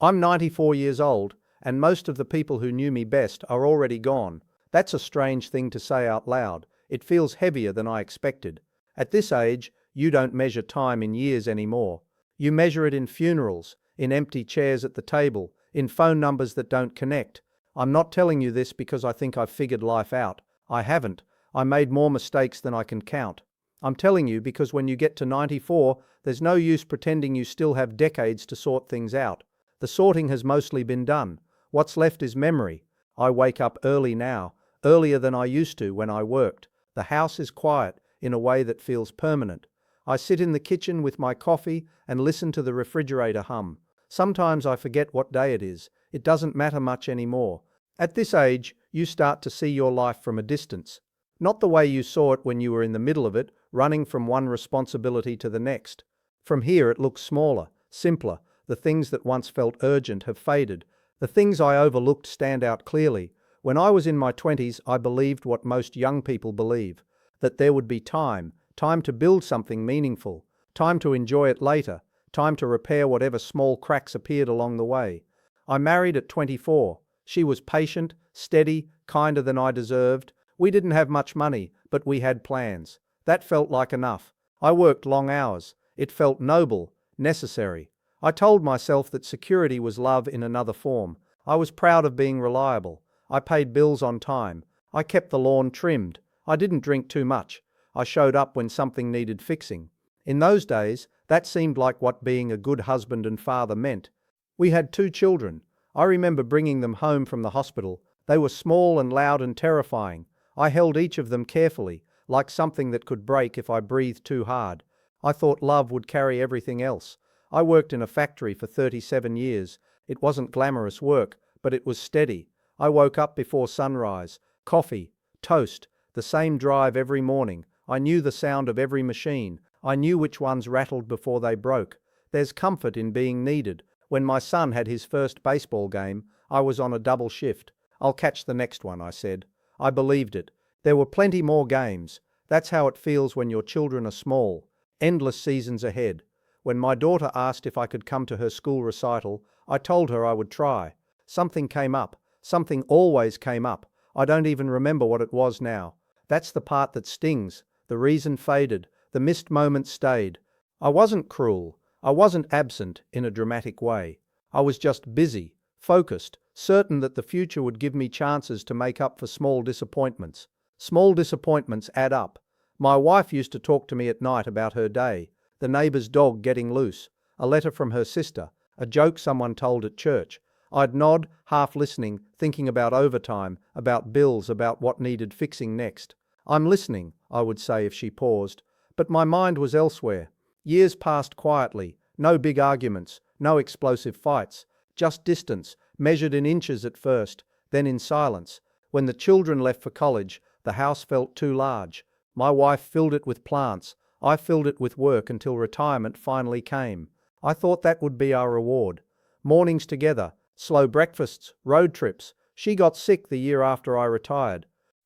I'm 94 years old, and most of the people who knew me best are already gone. That's a strange thing to say out loud. It feels heavier than I expected. At this age, you don't measure time in years anymore. You measure it in funerals, in empty chairs at the table, in phone numbers that don't connect. I'm not telling you this because I think I've figured life out. I haven't. I made more mistakes than I can count. I'm telling you because when you get to 94, there's no use pretending you still have decades to sort things out. The sorting has mostly been done. What's left is memory. I wake up early now, earlier than I used to when I worked. The house is quiet in a way that feels permanent. I sit in the kitchen with my coffee and listen to the refrigerator hum. Sometimes I forget what day it is. It doesn't matter much anymore. At this age, you start to see your life from a distance. Not the way you saw it when you were in the middle of it, running from one responsibility to the next. From here it looks smaller, simpler. The things that once felt urgent have faded. The things I overlooked stand out clearly. When I was in my 20s, I believed what most young people believe, that there would be time to build something meaningful, time to enjoy it later, time to repair whatever small cracks appeared along the way. I married at 24. She was patient, steady, kinder than I deserved. We didn't have much money, but we had plans. That felt like enough. I worked long hours. It felt noble, necessary. I told myself that security was love in another form. I was proud of being reliable. I paid bills on time. I kept the lawn trimmed. I didn't drink too much. I showed up when something needed fixing. In those days, that seemed like what being a good husband and father meant. We had 2 children. I remember bringing them home from the hospital. They were small and loud and terrifying. I held each of them carefully, like something that could break if I breathed too hard. I thought love would carry everything else. I worked in a factory for 37 years. It wasn't glamorous work, but it was steady. I woke up before sunrise. Coffee, toast, the same drive every morning. I knew the sound of every machine. I knew which ones rattled before they broke. There's comfort in being needed. When my son had his first baseball game, I was on a double shift. I'll catch the next one, I said. I believed it. There were plenty more games. That's how it feels when your children are small. Endless seasons ahead. When my daughter asked if I could come to her school recital, I told her I would try. Something came up. Something always came up. I don't even remember what it was now. That's the part that stings. The reason faded. The missed moment stayed. I wasn't cruel. I wasn't absent in a dramatic way. I was just busy, focused, certain that the future would give me chances to make up for small disappointments. Small disappointments add up. My wife used to talk to me at night about her day. The neighbor's dog getting loose, a letter from her sister, a joke someone told at church. I'd nod, half listening, thinking about overtime, about bills, about what needed fixing next. I'm listening, I would say if she paused. But my mind was elsewhere. Years passed quietly, no big arguments, no explosive fights, just distance, measured in inches at first, then in silence. When the children left for college, the house felt too large. My wife filled it with plants. I filled it with work until retirement finally came. I thought that would be our reward. Mornings together, slow breakfasts, road trips. She got sick the year after I retired.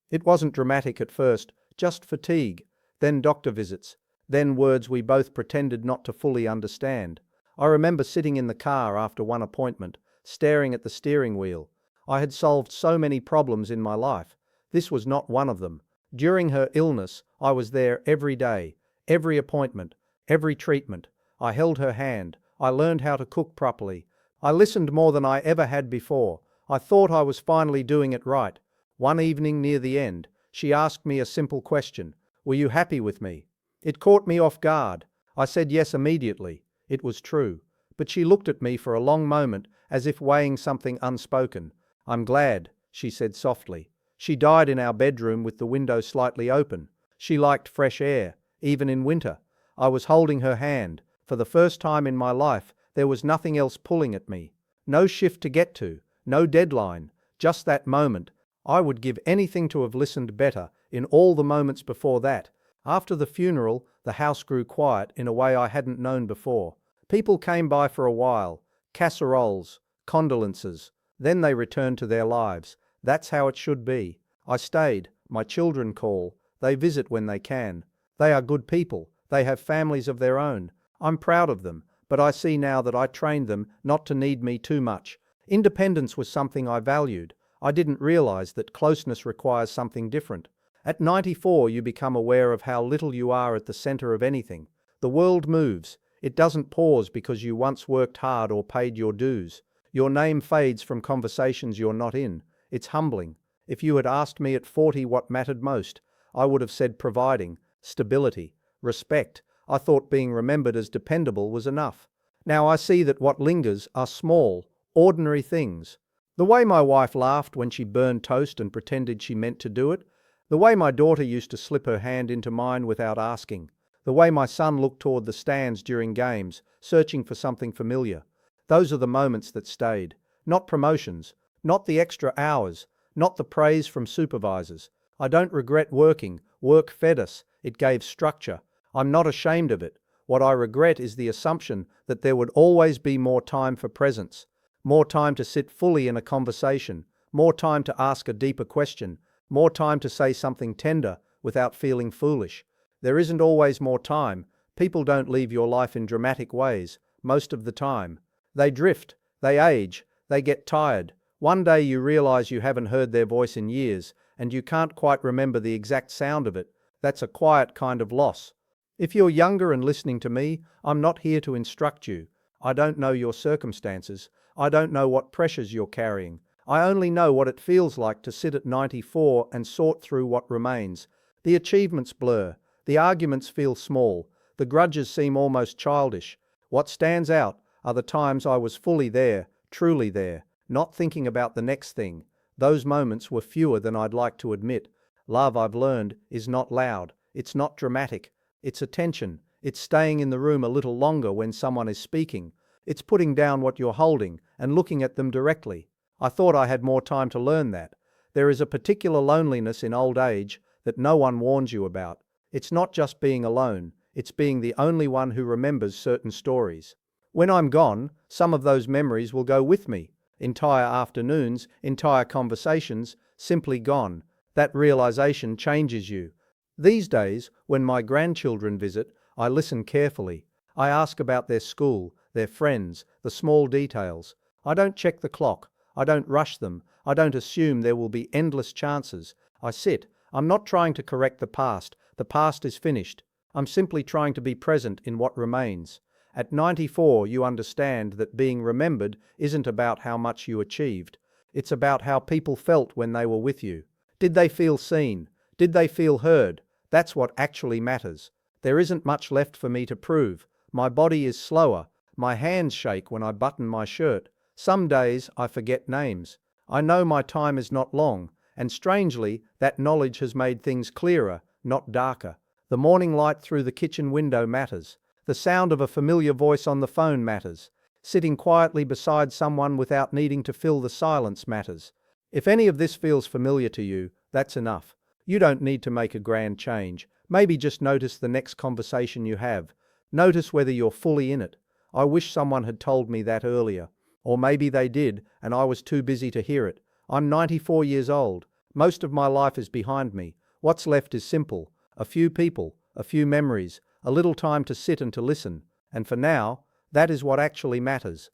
It wasn't dramatic at first, just fatigue, then doctor visits, then words we both pretended not to fully understand. I remember sitting in the car after one appointment, staring at the steering wheel. I had solved so many problems in my life. This was not one of them. During her illness, I was there every day. Every appointment, every treatment. I held her hand. I learned how to cook properly. I listened more than I ever had before. I thought I was finally doing it right. One evening near the end, she asked me a simple question. Were you happy with me? It caught me off guard. I said yes immediately. It was true. But she looked at me for a long moment, as if weighing something unspoken. I'm glad, she said softly. She died in our bedroom with the window slightly open. She liked fresh air. Even in winter. I was holding her hand. For the first time in my life, there was nothing else pulling at me. No shift to get to, no deadline, just that moment. I would give anything to have listened better in all the moments before that. After the funeral, the house grew quiet in a way I hadn't known before. People came by for a while, casseroles, condolences. Then they returned to their lives. That's how it should be. I stayed. My children call. They visit when they can. They are good people. They have families of their own. I'm proud of them, but I see now that I trained them not to need me too much. Independence was something I valued. I didn't realize that closeness requires something different. At 94, you become aware of how little you are at the center of anything. The world moves. It doesn't pause because you once worked hard or paid your dues. Your name fades from conversations you're not in. It's humbling. If you had asked me at 40 what mattered most, I would have said providing, stability, respect. I thought being remembered as dependable was enough. Now I see that what lingers are small, ordinary things. The way my wife laughed when she burned toast and pretended she meant to do it. The way my daughter used to slip her hand into mine without asking. The way my son looked toward the stands during games, searching for something familiar. Those are the moments that stayed. Not promotions, not the extra hours, not the praise from supervisors. I don't regret working. Work fed us. It gave structure. I'm not ashamed of it. What I regret is the assumption that there would always be more time for presence, more time to sit fully in a conversation, more time to ask a deeper question, more time to say something tender without feeling foolish. There isn't always more time. People don't leave your life in dramatic ways, most of the time. They drift, they age, they get tired. One day you realize you haven't heard their voice in years, and you can't quite remember the exact sound of it. That's a quiet kind of loss. If you're younger and listening to me, I'm not here to instruct you. I don't know your circumstances. I don't know what pressures you're carrying. I only know what it feels like to sit at 94 and sort through what remains. The achievements blur. The arguments feel small. The grudges seem almost childish. What stands out are the times I was fully there, truly there, not thinking about the next thing. Those moments were fewer than I'd like to admit. Love, I've learned, is not loud. It's not dramatic. It's attention. It's staying in the room a little longer when someone is speaking. It's putting down what you're holding and looking at them directly. I thought I had more time to learn that. There is a particular loneliness in old age that no one warns you about. It's not just being alone. It's being the only one who remembers certain stories. When I'm gone, some of those memories will go with me. Entire afternoons, entire conversations, simply gone. That realization changes you. These days, when my grandchildren visit, I listen carefully. I ask about their school, their friends, the small details. I don't check the clock. I don't rush them. I don't assume there will be endless chances. I sit. I'm not trying to correct the past. The past is finished. I'm simply trying to be present in what remains. At 94, you understand that being remembered isn't about how much you achieved. It's about how people felt when they were with you. Did they feel seen? Did they feel heard? That's what actually matters. There isn't much left for me to prove. My body is slower. My hands shake when I button my shirt. Some days I forget names. I know my time is not long, and strangely, that knowledge has made things clearer, not darker. The morning light through the kitchen window matters. The sound of a familiar voice on the phone matters. Sitting quietly beside someone without needing to fill the silence matters. If any of this feels familiar to you, that's enough. You don't need to make a grand change. Maybe just notice the next conversation you have. Notice whether you're fully in it. I wish someone had told me that earlier. Or maybe they did, and I was too busy to hear it. I'm 94 years old. Most of my life is behind me. What's left is simple. A few people, a few memories, a little time to sit and to listen. And for now, that is what actually matters.